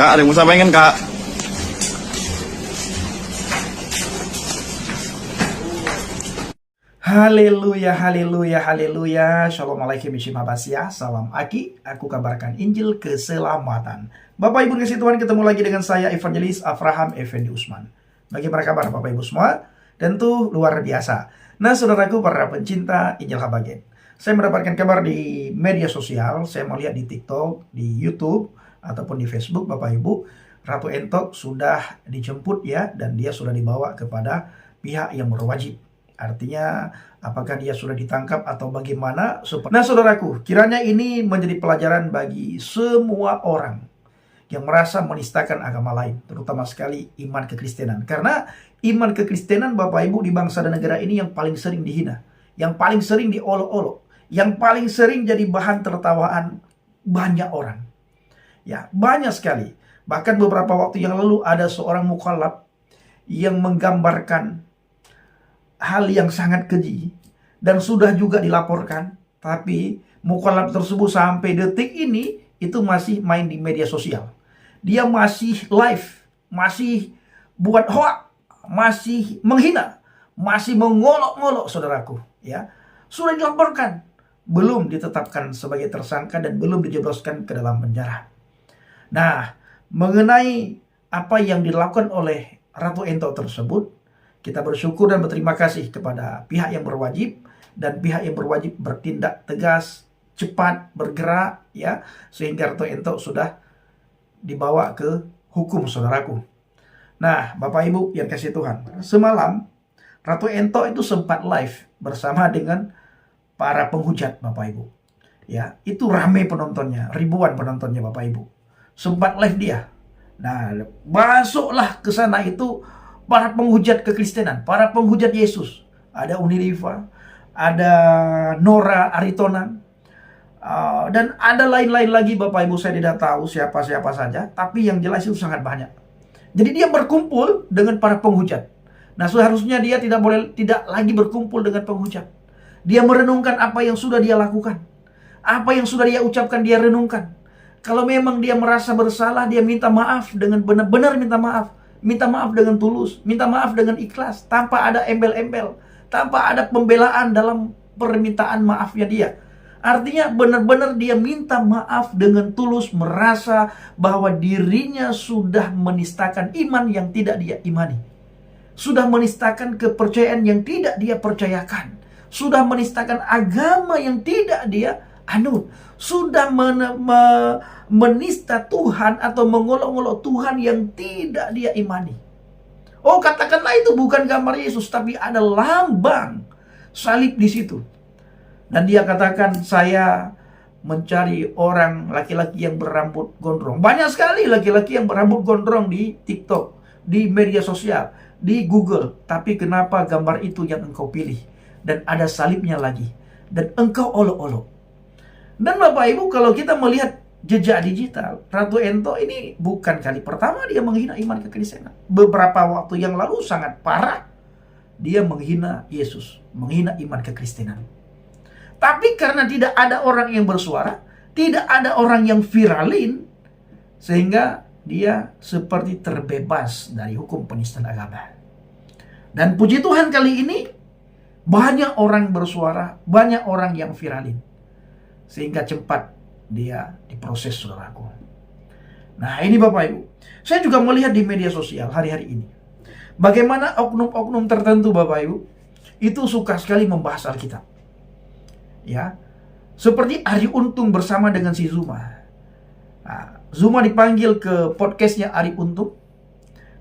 Kak, ada yang mau sampaikan, Kak? Haleluya, haleluya, haleluya. Shalom alaikum Basia. Salam Aki. Aku kabarkan Injil keselamatan. Bapak Ibu kasih Tuhan, ketemu lagi dengan saya Evangelis Avraham Effendi Usman. Bagaimana kabar Bapak Ibu semua? Tentu luar biasa. Nah saudaraku para pencinta Injil Habagen, saya mendapatkan kabar di media sosial. Saya melihat di TikTok, di YouTube, ataupun di Facebook Bapak Ibu, Ratu Entok sudah dijemput ya, dan dia sudah dibawa kepada pihak yang berwajib. Artinya apakah dia sudah ditangkap atau bagaimana? Nah saudaraku, kiranya ini menjadi pelajaran bagi semua orang yang merasa menistakan agama lain, terutama sekali iman kekristenan. Karena iman kekristenan Bapak Ibu di bangsa dan negara ini yang paling sering dihina, yang paling sering diolok-olok, yang paling sering jadi bahan tertawaan banyak orang. Ya, banyak sekali. Bahkan beberapa waktu yang lalu ada seorang mukallaf yang menggambarkan hal yang sangat keji dan sudah juga dilaporkan, tapi mukallaf tersebut sampai detik ini itu masih main di media sosial. Dia masih live, masih buat hoax, masih menghina, masih mengolok-ngolok saudaraku, ya. Sudah dilaporkan, belum ditetapkan sebagai tersangka dan belum dijebloskan ke dalam penjara. Nah, mengenai apa yang dilakukan oleh Ratu Entok tersebut, kita bersyukur dan berterima kasih kepada pihak yang berwajib, dan pihak yang berwajib bertindak tegas, cepat, bergerak ya, sehingga Ratu Entok sudah dibawa ke hukum saudaraku. Nah, Bapak Ibu yang kasih Tuhan, semalam Ratu Entok itu sempat live bersama dengan para penghujat Bapak Ibu. Ya, itu ramai penontonnya, ribuan penontonnya Bapak Ibu. Sempat live dia. Nah, masuklah ke sana itu para penghujat kekristenan, para penghujat Yesus. Ada Uniliva, ada Nora Aritonang, dan ada lain-lain lagi Bapak Ibu, saya tidak tahu siapa-siapa saja, tapi yang jelas itu sangat banyak. Jadi dia berkumpul dengan para penghujat. Nah seharusnya dia tidak lagi berkumpul dengan penghujat. Dia merenungkan apa yang sudah dia lakukan, apa yang sudah dia ucapkan, dia renungkan. Kalau memang dia merasa bersalah, dia minta maaf dengan benar-benar minta maaf. Minta maaf dengan tulus, minta maaf dengan ikhlas, tanpa ada embel-embel, tanpa ada pembelaan dalam permintaan maafnya dia. Artinya benar-benar dia minta maaf dengan tulus, merasa bahwa dirinya sudah menistakan iman yang tidak dia imani. Sudah menistakan kepercayaan yang tidak dia percayakan. Sudah menistakan agama yang tidak dia anut. Sudah menista Tuhan atau mengolok-olok Tuhan yang tidak dia imani. Oh, katakanlah itu bukan gambar Yesus, tapi ada lambang salib di situ. Dan dia katakan, saya mencari orang laki-laki yang berambut gondrong. Banyak sekali laki-laki yang berambut gondrong di TikTok, di media sosial, di Google. Tapi kenapa gambar itu yang engkau pilih? Dan ada salibnya lagi. Dan engkau olok-olok. Dan Bapak Ibu, kalau kita melihat jejak digital, Ratu Entok ini bukan kali pertama dia menghina iman kekristenan. Beberapa waktu yang lalu sangat parah dia menghina Yesus, menghina iman kekristenan. Tapi karena tidak ada orang yang bersuara, tidak ada orang yang viralin, sehingga dia seperti terbebas dari hukum penistaan agama. Dan puji Tuhan kali ini banyak orang bersuara, banyak orang yang viralin, sehingga cepat dia diproses saudaraku. Nah ini Bapak Ibu, saya juga melihat di media sosial hari-hari ini, bagaimana oknum-oknum tertentu Bapak Ibu, itu suka sekali membahas Alkitab. Ya, seperti Ari Untung bersama dengan si Zuma. Nah, Zuma dipanggil ke podcastnya Ari Untung,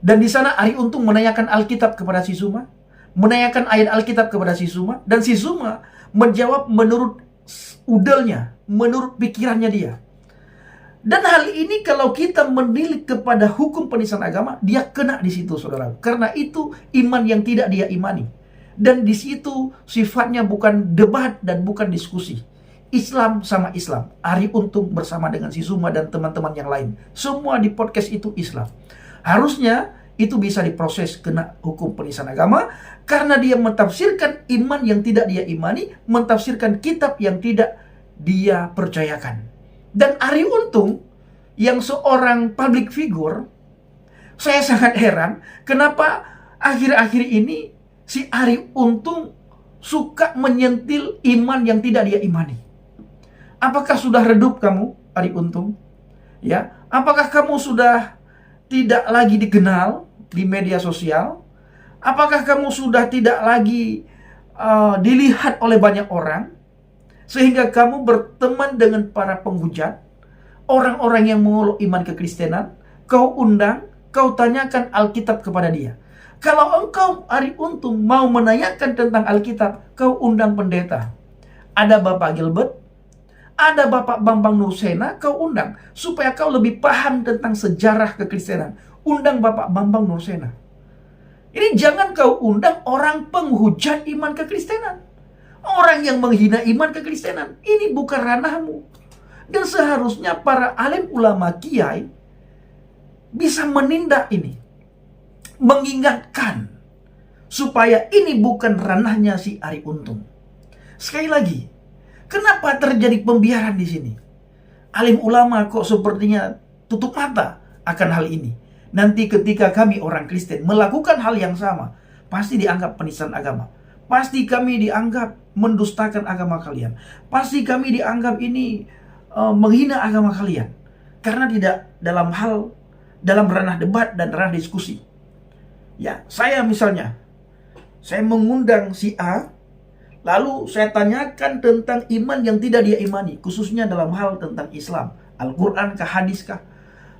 dan di sana Ari Untung menanyakan Alkitab kepada si Zuma, menanyakan ayat Alkitab kepada si Zuma, dan si Zuma menjawab menurut udelnya, menurut pikirannya dia. Dan hal ini kalau kita menilik kepada hukum penistaan agama, dia kena di situ saudara. Karena itu iman yang tidak dia imani. Dan di situ sifatnya bukan debat dan bukan diskusi. Islam sama Islam. Ari Untung bersama dengan si Zuma dan teman-teman yang lain. Semua di podcast itu Islam. Harusnya itu bisa diproses kena hukum penistaan agama karena dia mentafsirkan iman yang tidak dia imani, mentafsirkan kitab yang tidak dia percayakan. Dan Ari Untung yang seorang public figure, saya sangat heran kenapa akhir-akhir ini si Arie Untung suka menyentil iman yang tidak dia imani. Apakah sudah redup kamu, Arie Untung? Ya, apakah kamu sudah tidak lagi dikenal di media sosial? Apakah kamu sudah tidak lagi dilihat oleh banyak orang? Sehingga kamu berteman dengan para penghujat, orang-orang yang menolak iman kekristenan, kau undang, kau tanyakan Alkitab kepada dia. Kalau engkau, Arie Untung, mau menanyakan tentang Alkitab, kau undang pendeta. Ada Bapak Gilbert, ada Bapak Bambang Nursena, kau undang. Supaya kau lebih paham tentang sejarah kekristenan. Undang Bapak Bambang Nursena. Ini jangan kau undang orang penghujat iman kekristenan. Orang yang menghina iman kekristenan. Ini bukan ranahmu. Dan seharusnya para alim ulama kiai bisa menindak ini. Mengingatkan. Supaya ini bukan ranahnya si Arie Untung. Sekali lagi, kenapa terjadi pembiaran di sini? Alim ulama kok sepertinya tutup mata akan hal ini. Nanti ketika kami orang Kristen melakukan hal yang sama, pasti dianggap penistaan agama. Pasti kami dianggap mendustakan agama kalian. Pasti kami dianggap ini menghina agama kalian. Karena tidak dalam ranah debat dan ranah diskusi. Ya, saya misalnya, saya mengundang si A, lalu saya tanyakan tentang iman yang tidak dia imani, khususnya dalam hal tentang Islam, Al-Quran kah, hadis kah.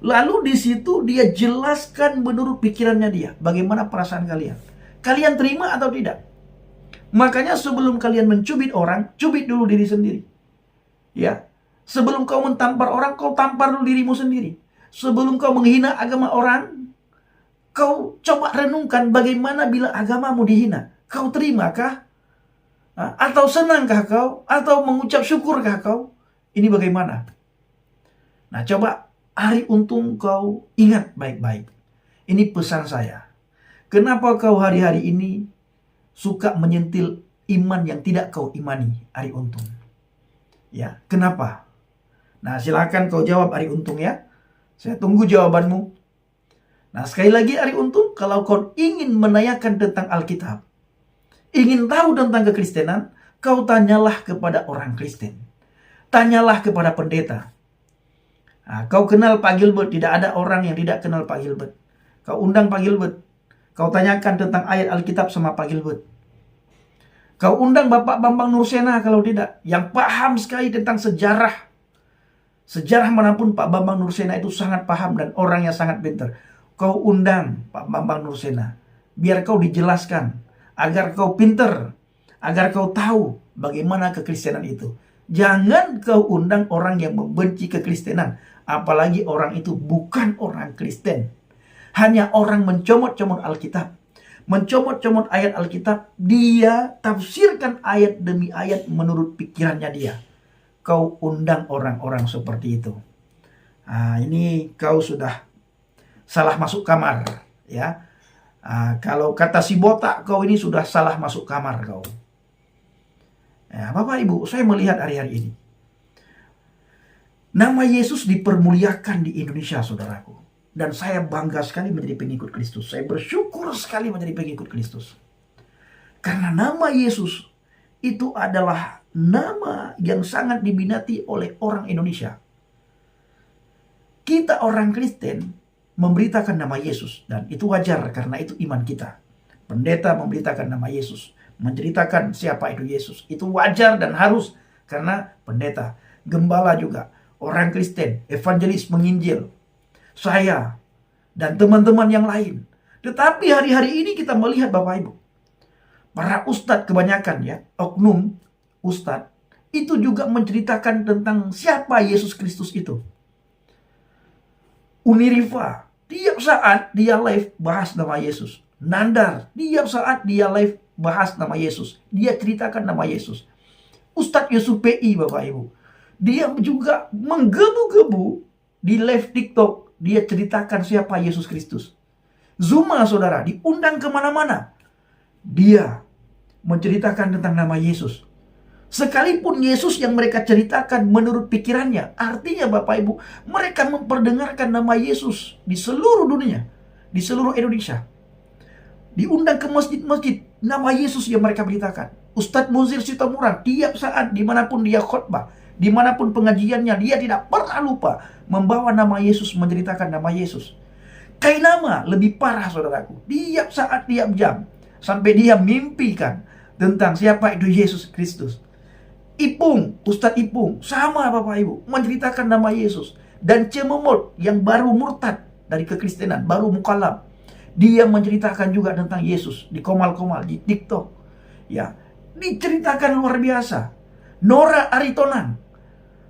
Lalu di situ dia jelaskan menurut pikirannya dia, bagaimana perasaan kalian. Kalian terima atau tidak? Makanya sebelum kalian mencubit orang, cubit dulu diri sendiri. Ya, sebelum kau mentampar orang, kau tampar dulu dirimu sendiri. Sebelum kau menghina agama orang, kau coba renungkan bagaimana bila agamamu dihina. Kau terimakah? Atau senangkah kau? Atau mengucap syukurkah kau? Ini bagaimana? Nah, coba Arie Untung kau ingat baik-baik. Ini pesan saya. Kenapa kau hari-hari ini suka menyentil iman yang tidak kau imani, Arie Untung? Ya, kenapa? Nah, silakan kau jawab, Arie Untung, ya. Saya tunggu jawabanmu. Nah, sekali lagi, Arie Untung, kalau kau ingin menanyakan tentang Alkitab, ingin tahu tentang kekristenan, kau tanyalah kepada orang Kristen. Tanyalah kepada pendeta. Nah, kau kenal Pak Gilbert, tidak ada orang yang tidak kenal Pak Gilbert. Kau undang Pak Gilbert. Kau tanyakan tentang ayat Alkitab sama Pak Gilbert. Kau undang Bapak Bambang Nursena kalau tidak, yang paham sekali tentang sejarah. Sejarah manapun Pak Bambang Nursena itu sangat paham dan orang yang sangat pintar. Kau undang Pak Bambang Nursena. Biar kau dijelaskan. Agar kau pintar. Agar kau tahu bagaimana kekristenan itu. Jangan kau undang orang yang membenci kekristenan. Apalagi orang itu bukan orang Kristen. Hanya orang mencomot-comot Alkitab. Mencomot-comot ayat Alkitab. Dia tafsirkan ayat demi ayat menurut pikirannya dia. Kau undang orang-orang seperti itu. Nah, ini kau sudah salah masuk kamar. Ya. Kalau kata si botak, kau ini sudah salah masuk kamar kau. Ya, Bapak Ibu, saya melihat hari-hari ini. Nama Yesus dipermuliakan di Indonesia, saudaraku. Dan saya bangga sekali menjadi pengikut Kristus. Saya bersyukur sekali menjadi pengikut Kristus. Karena nama Yesus itu adalah nama yang sangat diminati oleh orang Indonesia. Kita orang Kristen memberitakan nama Yesus. Dan itu wajar karena itu iman kita. Pendeta memberitakan nama Yesus. Menceritakan siapa itu Yesus. Itu wajar dan harus. Karena pendeta, gembala juga, orang Kristen, evangelis, menginjil. Saya dan teman-teman yang lain. Tetapi hari-hari ini kita melihat Bapak Ibu. Para ustadz kebanyakan ya, oknum ustadz. Itu juga menceritakan tentang siapa Yesus Kristus itu. Uniriva, tiap saat dia live bahas nama Yesus. Nandar, tiap saat dia live bahas nama Yesus. Dia ceritakan nama Yesus. Ustadz Yusuf PI Bapak Ibu. Dia juga menggebu-gebu di live TikTok. Dia ceritakan siapa Yesus Kristus. Zuma saudara, diundang kemana-mana. Dia menceritakan tentang nama Yesus. Sekalipun Yesus yang mereka ceritakan menurut pikirannya. Artinya Bapak Ibu, mereka memperdengarkan nama Yesus di seluruh dunia, di seluruh Indonesia. Diundang ke masjid-masjid, nama Yesus yang mereka beritakan. Ustadz Muzir Sitomorang tiap saat dimanapun dia khotbah, dimanapun pengajiannya, dia tidak pernah lupa membawa nama Yesus, menceritakan nama Yesus. Kainama lebih parah saudaraku, tiap saat, tiap jam, sampai dia mimpikan tentang siapa itu Yesus Kristus. Ipung, Ustadz Ipung, sama Bapak Ibu, menceritakan nama Yesus. Dan Cemomot yang baru murtad dari kekristenan, baru mukalaf, dia menceritakan juga tentang Yesus di komal-komal, di TikTok. Ya, diceritakan luar biasa. Nora Aritonang,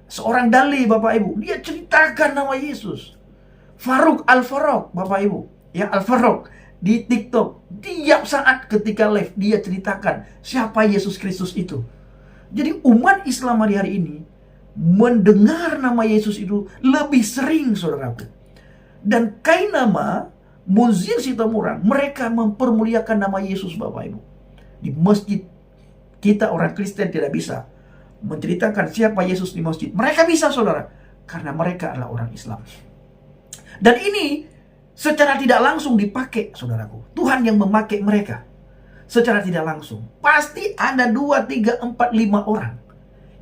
seorang dali Bapak Ibu, dia ceritakan nama Yesus. Faruk Al-Farok Bapak Ibu, ya Al-Farok di TikTok, tiap saat ketika live dia ceritakan siapa Yesus Kristus itu. Jadi umat Islam hari ini mendengar nama Yesus itu lebih sering saudaraku. Dan Kainama, Muzir Sitomorang, mereka mempermuliakan nama Yesus Bapak Ibu. Di masjid, kita orang Kristen tidak bisa menceritakan siapa Yesus di masjid. Mereka bisa saudara, karena mereka adalah orang Islam. Dan ini secara tidak langsung dipakai saudaraku. Tuhan yang memakai mereka secara tidak langsung. Pasti ada 2, 3, 4, 5 orang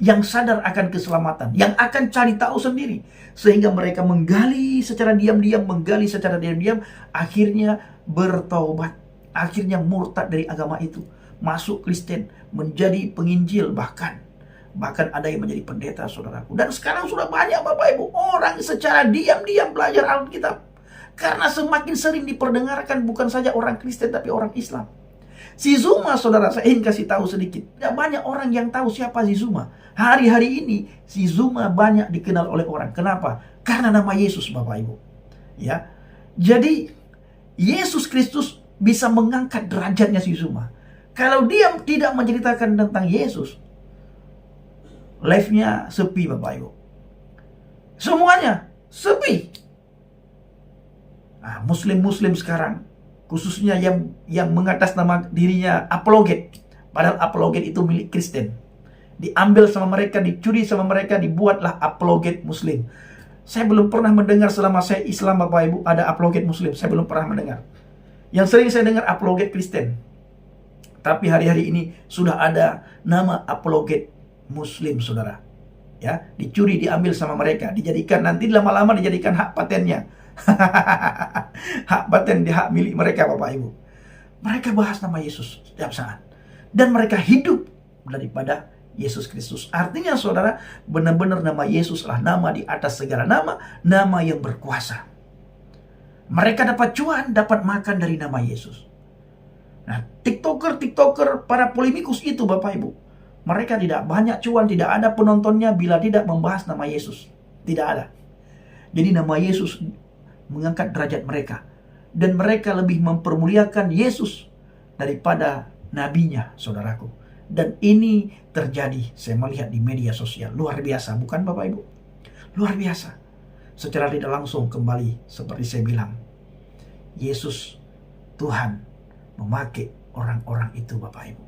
yang sadar akan keselamatan, yang akan cari tahu sendiri, sehingga mereka menggali secara diam-diam, akhirnya bertaubat, akhirnya murtad dari agama itu, masuk Kristen, menjadi penginjil, bahkan ada yang menjadi pendeta saudaraku. Dan sekarang sudah banyak Bapak Ibu orang secara diam-diam belajar Alkitab, karena semakin sering diperdengarkan bukan saja orang Kristen tapi orang Islam. Si Zuma saudara, saya ingin kasih tahu sedikit. Tidak banyak orang yang tahu siapa si Zuma. Hari-hari ini si Zuma banyak dikenal oleh orang. Kenapa? Karena nama Yesus Bapak Ibu. Ya. Jadi Yesus Kristus bisa mengangkat derajatnya si Zuma. Kalau dia tidak menceritakan tentang Yesus, live-nya sepi Bapak Ibu. Semuanya sepi. Nah, Muslim-Muslim sekarang, khususnya yang mengatas nama dirinya apologet, padahal apologet itu milik Kristen, diambil sama mereka, dicuri sama mereka, dibuatlah apologet Muslim. Saya belum pernah mendengar selama saya Islam Bapak Ibu ada apologet Muslim. Saya belum pernah mendengar. Yang sering saya dengar apologet Kristen. Tapi hari-hari ini sudah ada nama apologet Muslim saudara. Ya, dicuri, diambil sama mereka, dijadikan, nanti lama-lama dijadikan hak patennya. Hak paten, di hak milik mereka Bapak Ibu. Mereka bahas nama Yesus setiap saat, dan mereka hidup daripada Yesus Kristus. Artinya saudara, benar-benar nama Yesus adalah nama di atas segala nama, nama yang berkuasa. Mereka dapat cuan, dapat makan dari nama Yesus. Nah, TikToker, para polemikus itu Bapak Ibu, mereka tidak banyak cuan, tidak ada penontonnya bila tidak membahas nama Yesus. Tidak ada. Jadi nama Yesus mengangkat derajat mereka, dan mereka lebih mempermuliakan Yesus daripada nabinya saudaraku. Dan ini terjadi, saya melihat di media sosial, luar biasa, bukan Bapak Ibu? Luar biasa. Secara tidak langsung kembali seperti saya bilang, Yesus Tuhan memakai orang-orang itu Bapak Ibu.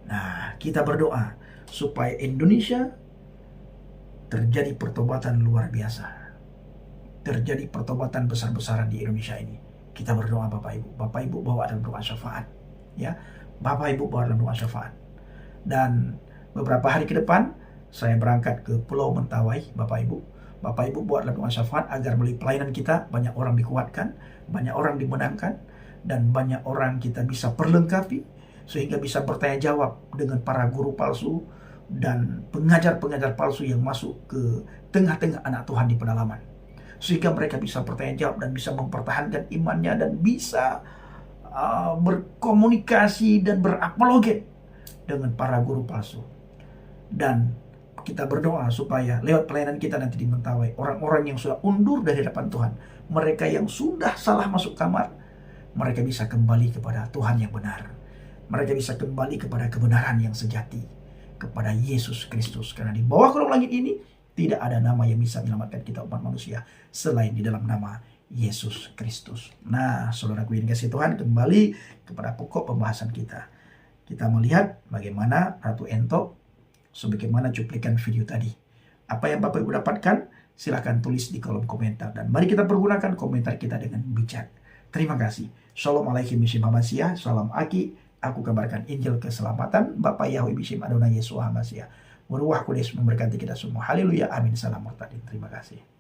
Nah, kita berdoa supaya Indonesia terjadi pertobatan luar biasa. Terjadi pertobatan besar-besaran di Indonesia ini. Kita berdoa Bapak Ibu. Bapak Ibu bawa dalam doa syafaat. Ya, Bapak Ibu bawa dalam doa syafaat. Dan beberapa hari ke depan saya berangkat ke Pulau Mentawai Bapak Ibu. Bapak Ibu buat dalam doa syafaat agar melalui pelayanan kita banyak orang dikuatkan, banyak orang dimenangkan, dan banyak orang kita bisa perlengkapi sehingga bisa bertanya jawab dengan para guru palsu dan pengajar-pengajar palsu yang masuk ke tengah-tengah anak Tuhan di pedalaman. Sehingga mereka bisa bertanya jawab dan bisa mempertahankan imannya dan bisa berkomunikasi dan berapologet dengan para guru palsu. Dan kita berdoa supaya lewat pelayanan kita nanti di Mentawai, orang-orang yang sudah undur dari hadapan Tuhan, mereka yang sudah salah masuk kamar, mereka bisa kembali kepada Tuhan yang benar. Mereka bisa kembali kepada kebenaran yang sejati, kepada Yesus Kristus. Karena di bawah kolong langit ini tidak ada nama yang bisa menyelamatkan kita umat manusia selain di dalam nama Yesus Kristus. Nah, saudaraku yang dikasihi Tuhan, kembali kepada pokok pembahasan kita. Kita melihat bagaimana Ratu Ento, sebagaimana cuplikan video tadi. Apa yang Bapak Ibu dapatkan? Silahkan tulis di kolom komentar. Dan mari kita pergunakan komentar kita dengan bijak. Terima kasih. Shalom alaikum Mishim Hamasiyah. Salam Aki. Aku kabarkan Injil keselamatan. Bapak Yahweh Mishim Adonai Yesus Hamasiyah. Waruah Kudus memberkati kita semua. Haleluya. Amin. Salam murtadin. Terima kasih.